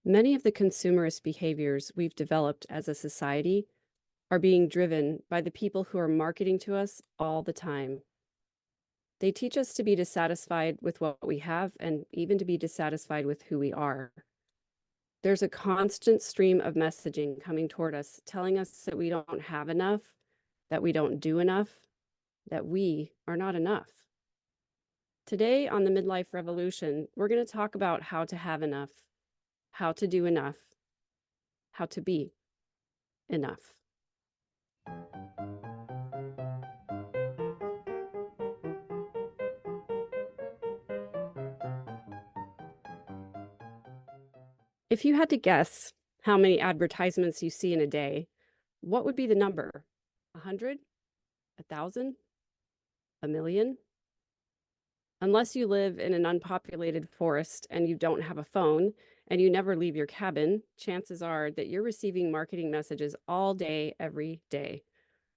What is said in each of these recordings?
Many of the consumerist behaviors we've developed as a society are being driven by the people who are marketing to us all the time. They teach us to be dissatisfied with what we have and even to be dissatisfied with who we are. There's a constant stream of messaging coming toward us, telling us that we don't have enough, that we don't do enough, that we are not enough. Today on the Midlife Revolution, we're going to talk about how to have enough, how to do enough, how to be enough. If you had to guess how many advertisements you see in a day, what would be the number? 100? 1,000? A million? Unless you live in an unpopulated forest and you don't have a phone and you never leave your cabin, chances are that you're receiving marketing messages all day, every day,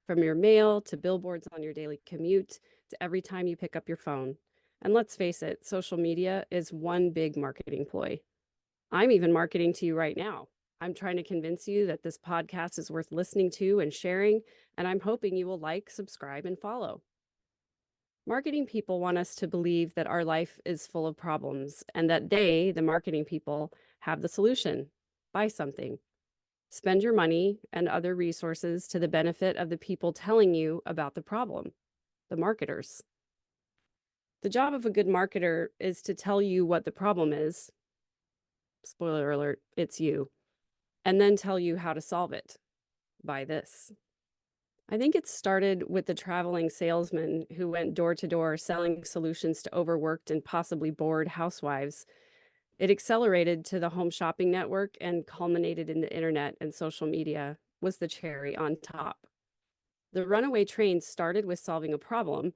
from your mail to billboards on your daily commute to every time you pick up your phone. And let's face it, social media is one big marketing ploy. I'm even marketing to you right now. I'm trying to convince you that this podcast is worth listening to and sharing, and I'm hoping you will like, subscribe, and follow. Marketing people want us to believe that our life is full of problems and that they, the marketing people, have the solution. Buy something. Spend your money and other resources to the benefit of the people telling you about the problem, the marketers. The job of a good marketer is to tell you what the problem is. Spoiler alert, it's you. And then tell you how to solve it. Buy this. I think it started with the traveling salesman who went door to door selling solutions to overworked and possibly bored housewives. It accelerated to the home shopping network and culminated in the internet and social media was the cherry on top. The runaway train started with solving a problem,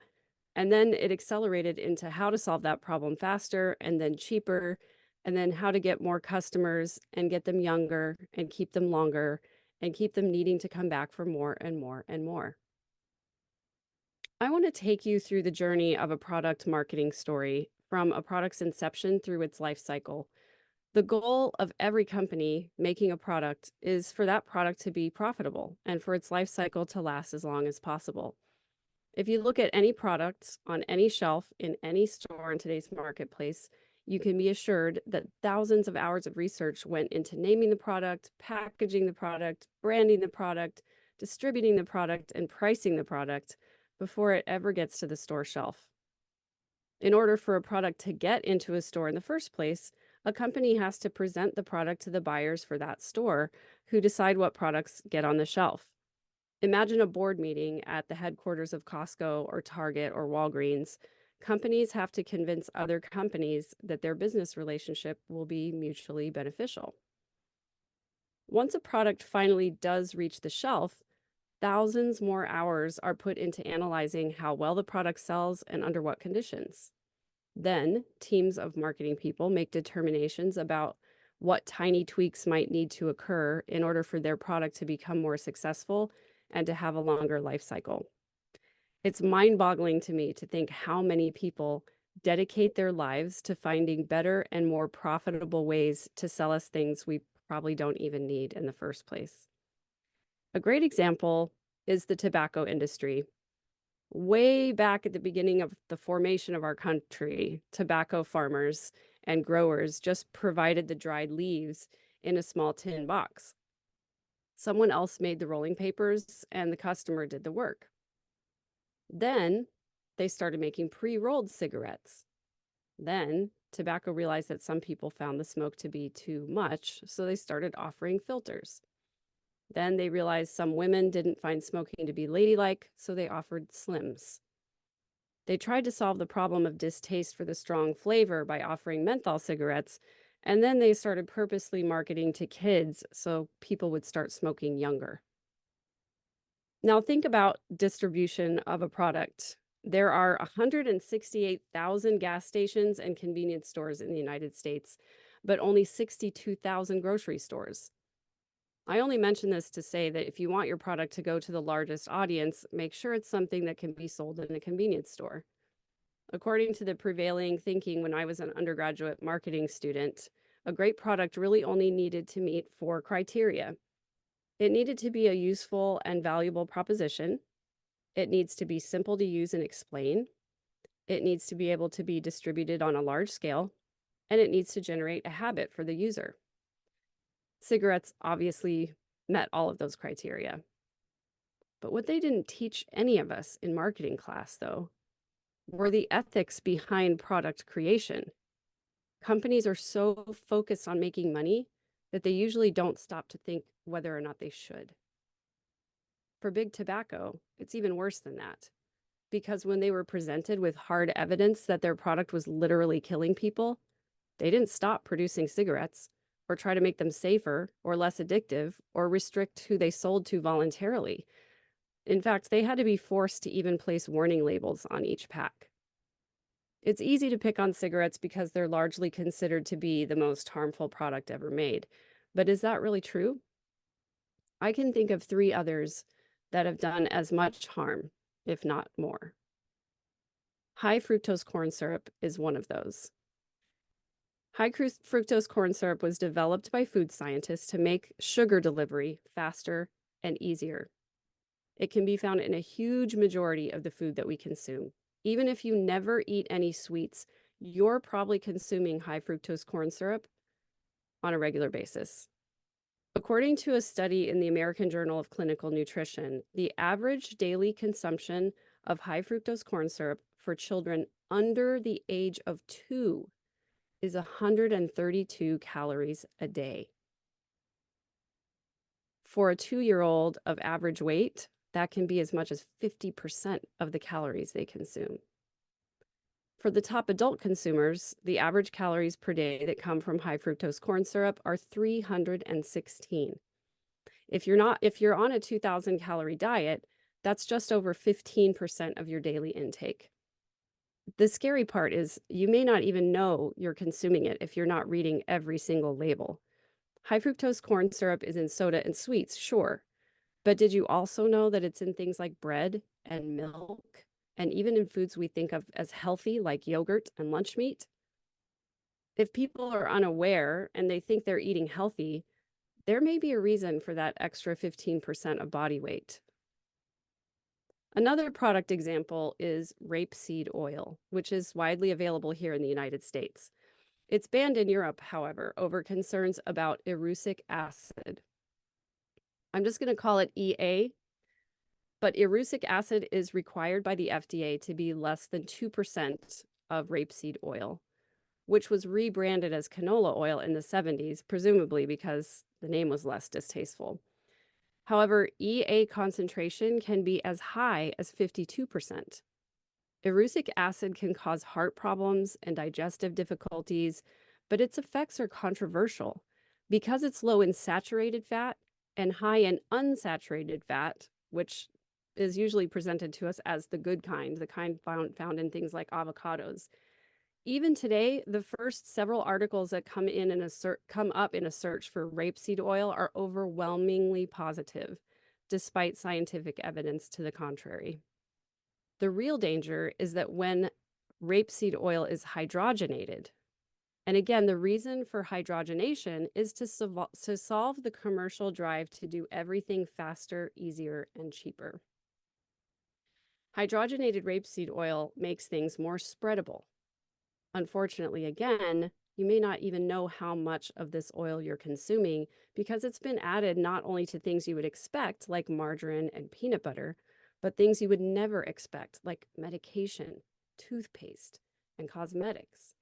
and then it accelerated into how to solve that problem faster and then cheaper, and then how to get more customers and get them younger and keep them longer and keep them needing to come back for more and more and more. I want to take you through the journey of a product marketing story from a product's inception through its life cycle. The goal of every company making a product is for that product to be profitable and for its life cycle to last as long as possible. If you look at any product on any shelf in any store in today's marketplace, you can be assured that thousands of hours of research went into naming the product, packaging the product, branding the product, distributing the product, and pricing the product before it ever gets to the store shelf. In order for a product to get into a store in the first place, a company has to present the product to the buyers for that store who decide what products get on the shelf. Imagine a board meeting at the headquarters of Costco or Target or Walgreens. Companies have to convince other companies that their business relationship will be mutually beneficial. Once a product finally does reach the shelf, thousands more hours are put into analyzing how well the product sells and under what conditions. Then, teams of marketing people make determinations about what tiny tweaks might need to occur in order for their product to become more successful and to have a longer life cycle. It's mind-boggling to me to think how many people dedicate their lives to finding better and more profitable ways to sell us things we probably don't even need in the first place. A great example is the tobacco industry. Way back at the beginning of the formation of our country, tobacco farmers and growers just provided the dried leaves in a small tin box. Someone else made the rolling papers and the customer did the work. Then they started making pre-rolled cigarettes. Then tobacco realized that some people found the smoke to be too much, so they started offering filters. Then they realized some women didn't find smoking to be ladylike, so they offered slims. They tried to solve the problem of distaste for the strong flavor by offering menthol cigarettes, and then they started purposely marketing to kids so people would start smoking younger. Now think about distribution of a product. There are 168,000 gas stations and convenience stores in the United States, but only 62,000 grocery stores. I only mention this to say that if you want your product to go to the largest audience, make sure it's something that can be sold in a convenience store. According to the prevailing thinking when I was an undergraduate marketing student, A great product really only needed to meet 4 criteria. It needed to be a useful and valuable proposition. It needs to be simple to use and explain. It needs to be able to be distributed on a large scale, and it needs to generate a habit for the user. Cigarettes obviously met all of those criteria. But what they didn't teach any of us in marketing class, though, were the ethics behind product creation. Companies are so focused on making money that they usually don't stop to think whether or not they should. For big tobacco, it's even worse than that, because when they were presented with hard evidence that their product was literally killing people, they didn't stop producing cigarettes or try to make them safer or less addictive or restrict who they sold to voluntarily. In fact, they had to be forced to even place warning labels on each pack. It's easy to pick on cigarettes because they're largely considered to be the most harmful product ever made. But is that really true? I can think of 3 others that have done as much harm, if not more. High fructose corn syrup is one of those. High fructose corn syrup was developed by food scientists to make sugar delivery faster and easier. It can be found in a huge majority of the food that we consume. Even if you never eat any sweets, you're probably consuming high fructose corn syrup on a regular basis. According to a study in the American Journal of Clinical Nutrition, the average daily consumption of high fructose corn syrup for children under the age of 2 is 132 calories a day. For a 2-year-old of average weight, that can be as much as 50% of the calories they consume. For the top adult consumers, the average calories per day that come from high fructose corn syrup are 316. If you're on a 2,000 calorie diet, that's just over 15% of your daily intake. The scary part is you may not even know you're consuming it if you're not reading every single label. High fructose corn syrup is in soda and sweets, sure. But did you also know that it's in things like bread and milk, and even in foods we think of as healthy, like yogurt and lunch meat? If people are unaware and they think they're eating healthy, there may be a reason for that extra 15% of body weight. Another product example is rapeseed oil, which is widely available here in the United States. It's banned in Europe, however, over concerns about erucic acid. I'm just going to call it EA, but erucic acid is required by the FDA to be less than 2% of rapeseed oil, which was rebranded as canola oil in the 70s, presumably because the name was less distasteful. However, EA concentration can be as high as 52%. Erucic acid can cause heart problems and digestive difficulties, but its effects are controversial. Because it's low in saturated fat and high in unsaturated fat, which is usually presented to us as the good kind, the kind found in things like avocados. Even today, the first several articles that come up in a search for rapeseed oil are overwhelmingly positive, despite scientific evidence to the contrary. The real danger is that when rapeseed oil is hydrogenated, and again, the reason for hydrogenation is to solve the commercial drive to do everything faster, easier, and cheaper. Hydrogenated rapeseed oil makes things more spreadable. Unfortunately, again, you may not even know how much of this oil you're consuming because it's been added not only to things you would expect, like margarine and peanut butter, but things you would never expect, like medication, toothpaste, and cosmetics.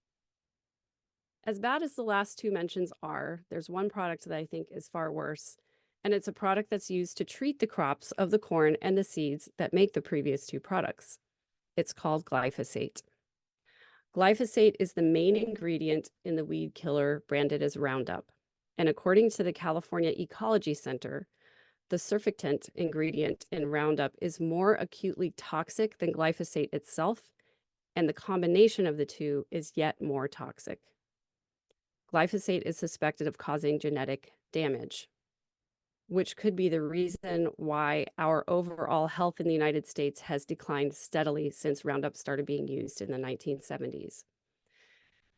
As bad as the last 2 mentions are, there's one product that I think is far worse, and it's a product that's used to treat the crops of the corn and the seeds that make the previous 2 products. It's called glyphosate. Glyphosate is the main ingredient in the weed killer branded as Roundup. And according to the California Ecology Center, the surfactant ingredient in Roundup is more acutely toxic than glyphosate itself, and the combination of the 2 is yet more toxic. Glyphosate is suspected of causing genetic damage, which could be the reason why our overall health in the United States has declined steadily since Roundup started being used in the 1970s.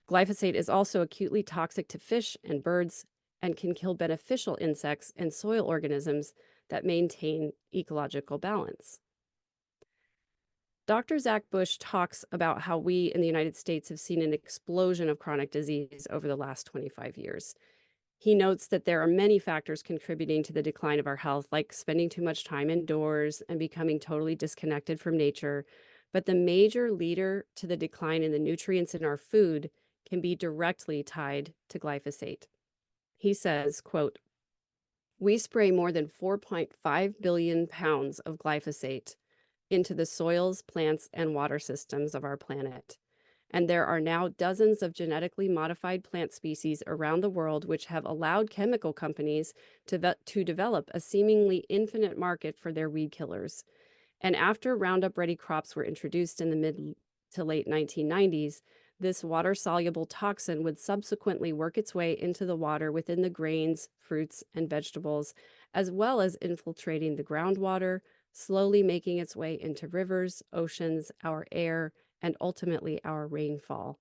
Glyphosate is also acutely toxic to fish and birds and can kill beneficial insects and soil organisms that maintain ecological balance. Dr. Zach Bush talks about how we in the United States have seen an explosion of chronic disease over the last 25 years. He notes that there are many factors contributing to the decline of our health, like spending too much time indoors and becoming totally disconnected from nature. But the major leader to the decline in the nutrients in our food can be directly tied to glyphosate. He says, quote, "We spray more than 4.5 billion pounds of glyphosate into the soils, plants, and water systems of our planet. And there are now dozens of genetically modified plant species around the world which have allowed chemical companies to develop a seemingly infinite market for their weed killers. And after Roundup Ready crops were introduced in the mid to late 1990s, this water-soluble toxin would subsequently work its way into the water within the grains, fruits, and vegetables, as well as infiltrating the groundwater, slowly making its way into rivers, oceans, our air, and ultimately our rainfall.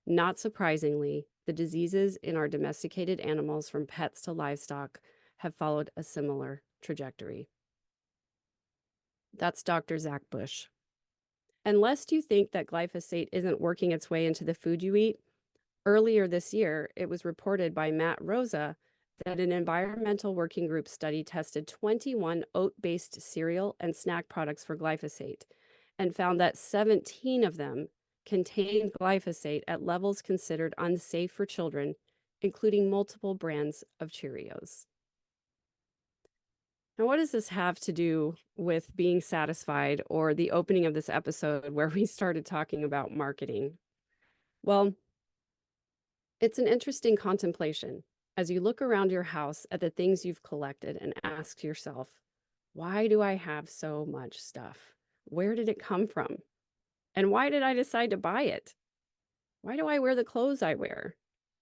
Not surprisingly, the diseases in our domesticated animals, from pets to livestock, have followed a similar trajectory." That's Dr. Zach Bush. And lest you think that glyphosate isn't working its way into the food you eat, earlier this year, it was reported by Matt Rosa that an environmental working group study tested 21 oat-based cereal and snack products for glyphosate and found that 17 of them contained glyphosate at levels considered unsafe for children, including multiple brands of Cheerios. Now, what does this have to do with being satisfied or the opening of this episode where we started talking about marketing? Well, it's an interesting contemplation as you look around your house at the things you've collected and ask yourself, why do I have so much stuff? Where did it come from? And why did I decide to buy it? Why do I wear the clothes I wear?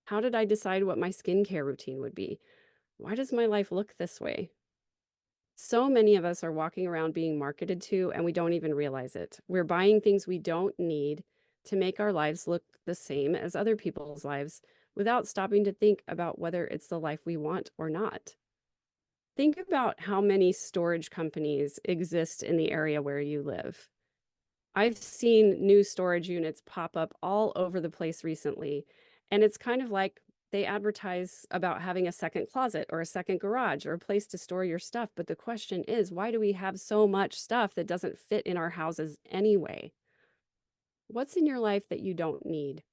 How did I decide what my skincare routine would be? Why does my life look this way? So many of us are walking around being marketed to, and we don't even realize it. We're buying things we don't need to make our lives look the same as other people's lives without stopping to think about whether it's the life we want or not. Think about how many storage companies exist in the area where you live. I've seen new storage units pop up all over the place recently, and it's kind of like they advertise about having a second closet or a second garage or a place to store your stuff. But the question is, why do we have so much stuff that doesn't fit in our houses anyway? What's in your life that you don't need?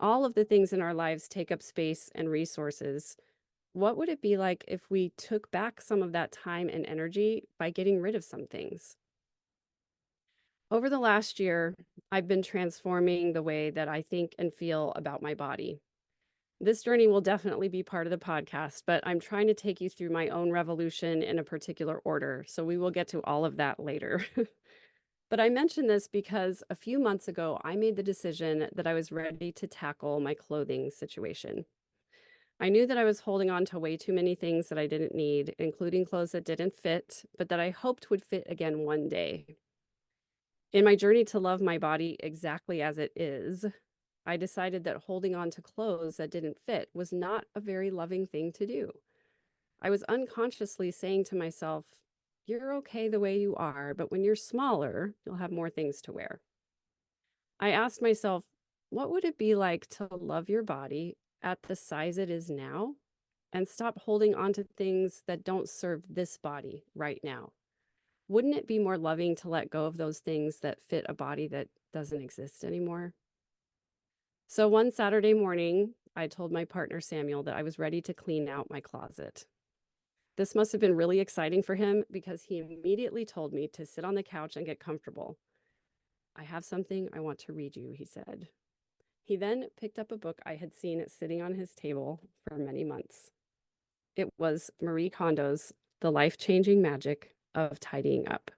All of the things in our lives take up space and resources. What would it be like if we took back some of that time and energy by getting rid of some things? Over the last year, I've been transforming the way that I think and feel about my body. This journey will definitely be part of the podcast, but I'm trying to take you through my own revolution in a particular order, so we will get to all of that later. But I mention this because a few months ago, I made the decision that I was ready to tackle my clothing situation. I knew that I was holding on to way too many things that I didn't need, including clothes that didn't fit, but that I hoped would fit again one day. In my journey to love my body exactly as it is, I decided that holding on to clothes that didn't fit was not a very loving thing to do. I was unconsciously saying to myself, you're okay the way you are, but when you're smaller, you'll have more things to wear. I asked myself, what would it be like to love your body at the size it is now and stop holding on to things that don't serve this body right now? Wouldn't it be more loving to let go of those things that fit a body that doesn't exist anymore? So one Saturday morning, I told my partner Samuel that I was ready to clean out my closet. This must have been really exciting for him because he immediately told me to sit on the couch and get comfortable. I have something I want to read you, he said. He then picked up a book I had seen sitting on his table for many months. It was Marie Kondo's The Life-Changing Magic of Tidying Up.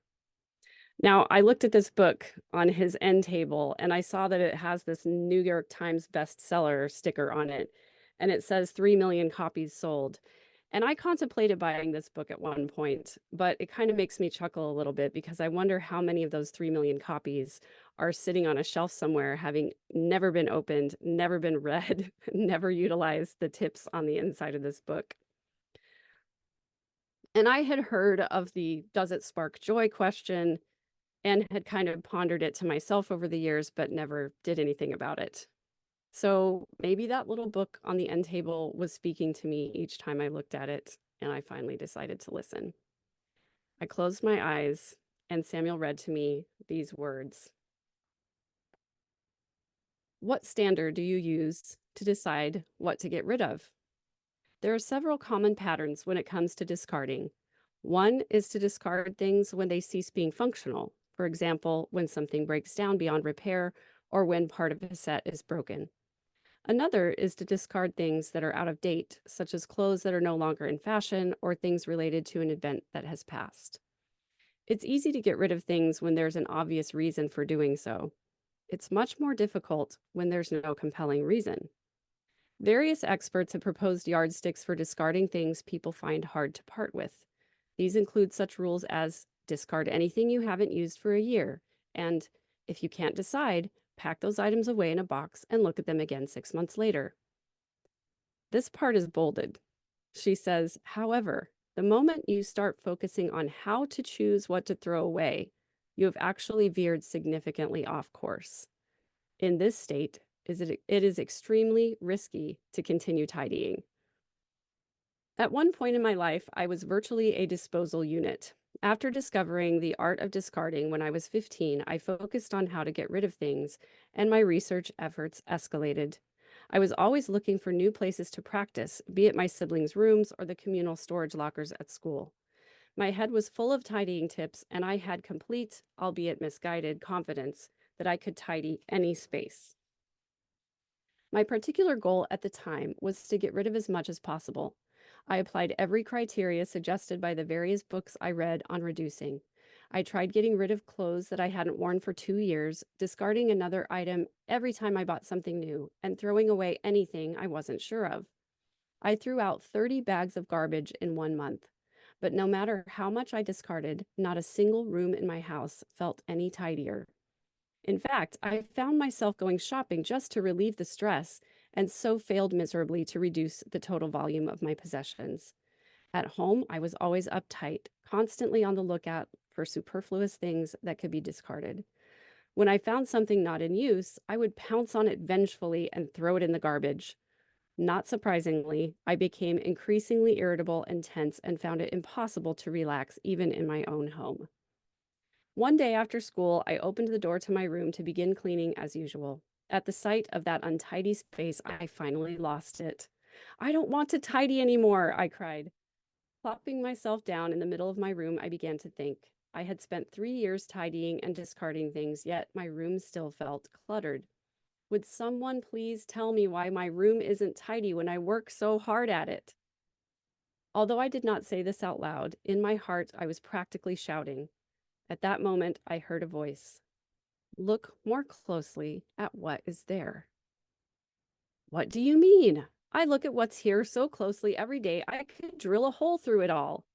Now, I looked at this book on his end table and I saw that it has this New York Times bestseller sticker on it, and it says 3 million copies sold. And I contemplated buying this book at one point, but it kind of makes me chuckle a little bit because I wonder how many of those 3 million copies are sitting on a shelf somewhere, having never been opened, never been read, never utilized the tips on the inside of this book. And I had heard of the "does it spark joy" question and had kind of pondered it to myself over the years, but never did anything about it. So maybe that little book on the end table was speaking to me each time I looked at it, and I finally decided to listen. I closed my eyes, and Samuel read to me these words. What standard do you use to decide what to get rid of? There are several common patterns when it comes to discarding. One is to discard things when they cease being functional. For example, when something breaks down beyond repair or when part of a set is broken. Another is to discard things that are out of date, such as clothes that are no longer in fashion or things related to an event that has passed. It's easy to get rid of things when there's an obvious reason for doing so. It's much more difficult when there's no compelling reason. Various experts have proposed yardsticks for discarding things people find hard to part with. These include such rules as discard anything you haven't used for a year, and if you can't decide, pack those items away in a box and look at them again 6 months later. This part is bolded. She says, however, the moment you start focusing on how to choose what to throw away, you have actually veered significantly off course. In this state, it is extremely risky to continue tidying. At one point in my life, I was virtually a disposal unit. After discovering the art of discarding when I was 15, I focused on how to get rid of things, and my research efforts escalated. I was always looking for new places to practice, be it my siblings' rooms or the communal storage lockers at school. My head was full of tidying tips, and I had complete, albeit misguided, confidence that I could tidy any space. My particular goal at the time was to get rid of as much as possible. I applied every criteria suggested by the various books I read on reducing. I tried getting rid of clothes that I hadn't worn for 2 years, discarding another item every time I bought something new, and throwing away anything I wasn't sure of. I threw out 30 bags of garbage in 1 month. But no matter how much I discarded, not a single room in my house felt any tidier. In fact, I found myself going shopping just to relieve the stress, and so failed miserably to reduce the total volume of my possessions. At home, I was always uptight, constantly on the lookout for superfluous things that could be discarded. When I found something not in use, I would pounce on it vengefully and throw it in the garbage. Not surprisingly, I became increasingly irritable and tense and found it impossible to relax even in my own home. One day after school, I opened the door to my room to begin cleaning as usual. At the sight of that untidy space, I finally lost it. "I don't want to tidy anymore," I cried. Plopping myself down in the middle of my room, I began to think. I had spent 3 years tidying and discarding things, yet my room still felt cluttered. Would someone please tell me why my room isn't tidy when I work so hard at it? Although I did not say this out loud, in my heart I was practically shouting. At that moment, I heard a voice. Look more closely at what is there. What do you mean? I look at what's here so closely every day, I could drill a hole through it all.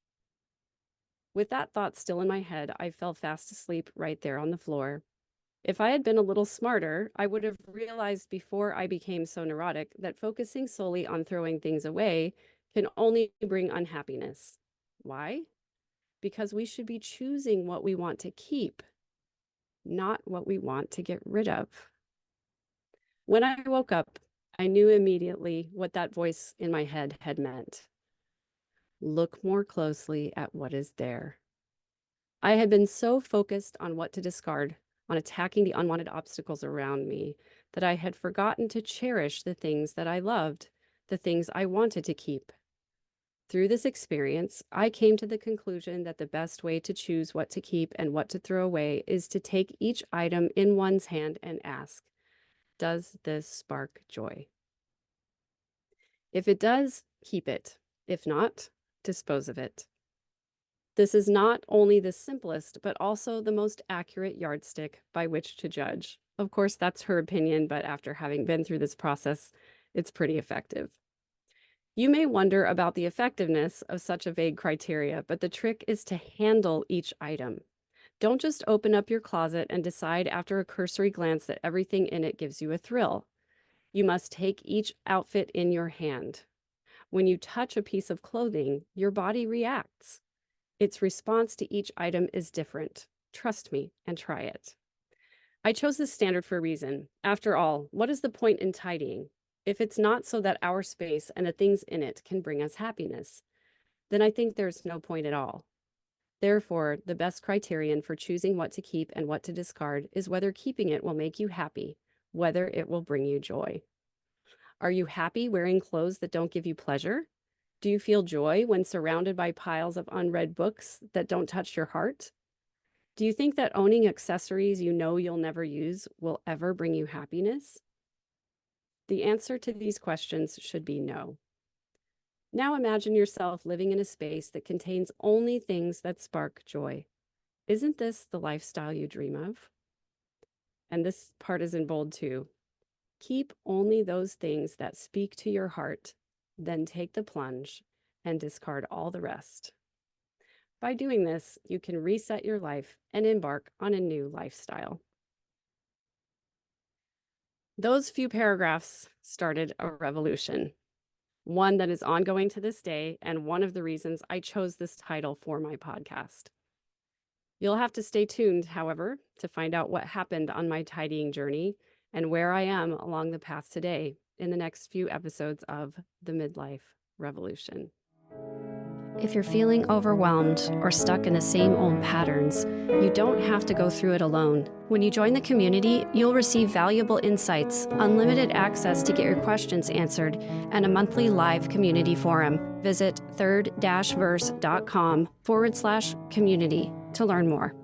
With that thought still in my head, I fell fast asleep right there on the floor. If I had been a little smarter, I would have realized before I became so neurotic that focusing solely on throwing things away can only bring unhappiness. Why? Because we should be choosing what we want to keep, not what we want to get rid of. When I woke up, I knew immediately what that voice in my head had meant. Look more closely at what is there. I had been so focused on what to discard, on attacking the unwanted obstacles around me, that I had forgotten to cherish the things that I loved, the things I wanted to keep. Through this experience, I came to the conclusion that the best way to choose what to keep and what to throw away is to take each item in one's hand and ask, does this spark joy? If it does, keep it. If not, dispose of it. This is not only the simplest, but also the most accurate yardstick by which to judge. Of course, that's her opinion, but after having been through this process, it's pretty effective. You may wonder about the effectiveness of such a vague criteria, but the trick is to handle each item. Don't just open up your closet and decide after a cursory glance that everything in it gives you a thrill. You must take each outfit in your hand. When you touch a piece of clothing, your body reacts. Its response to each item is different. Trust me and try it. I chose this standard for a reason. After all, what is the point in tidying? If it's not so that our space and the things in it can bring us happiness, then I think there's no point at all. Therefore, the best criterion for choosing what to keep and what to discard is whether keeping it will make you happy, whether it will bring you joy. Are you happy wearing clothes that don't give you pleasure? Do you feel joy when surrounded by piles of unread books that don't touch your heart? Do you think that owning accessories you know you'll never use will ever bring you happiness? The answer to these questions should be no. Now imagine yourself living in a space that contains only things that spark joy. Isn't this the lifestyle you dream of? And this part is in bold too. Keep only those things that speak to your heart, then take the plunge and discard all the rest. By doing this, you can reset your life and embark on a new lifestyle. Those few paragraphs started a revolution, one that is ongoing to this day, and one of the reasons I chose this title for my podcast. You'll have to stay tuned, however, to find out what happened on my tidying journey and where I am along the path today in the next few episodes of the Midlife Revolution. If you're feeling overwhelmed or stuck in the same old patterns, you don't have to go through it alone. When you join the community, you'll receive valuable insights, unlimited access to get your questions answered, and a monthly live community forum. Visit third-verse.com/community to learn more.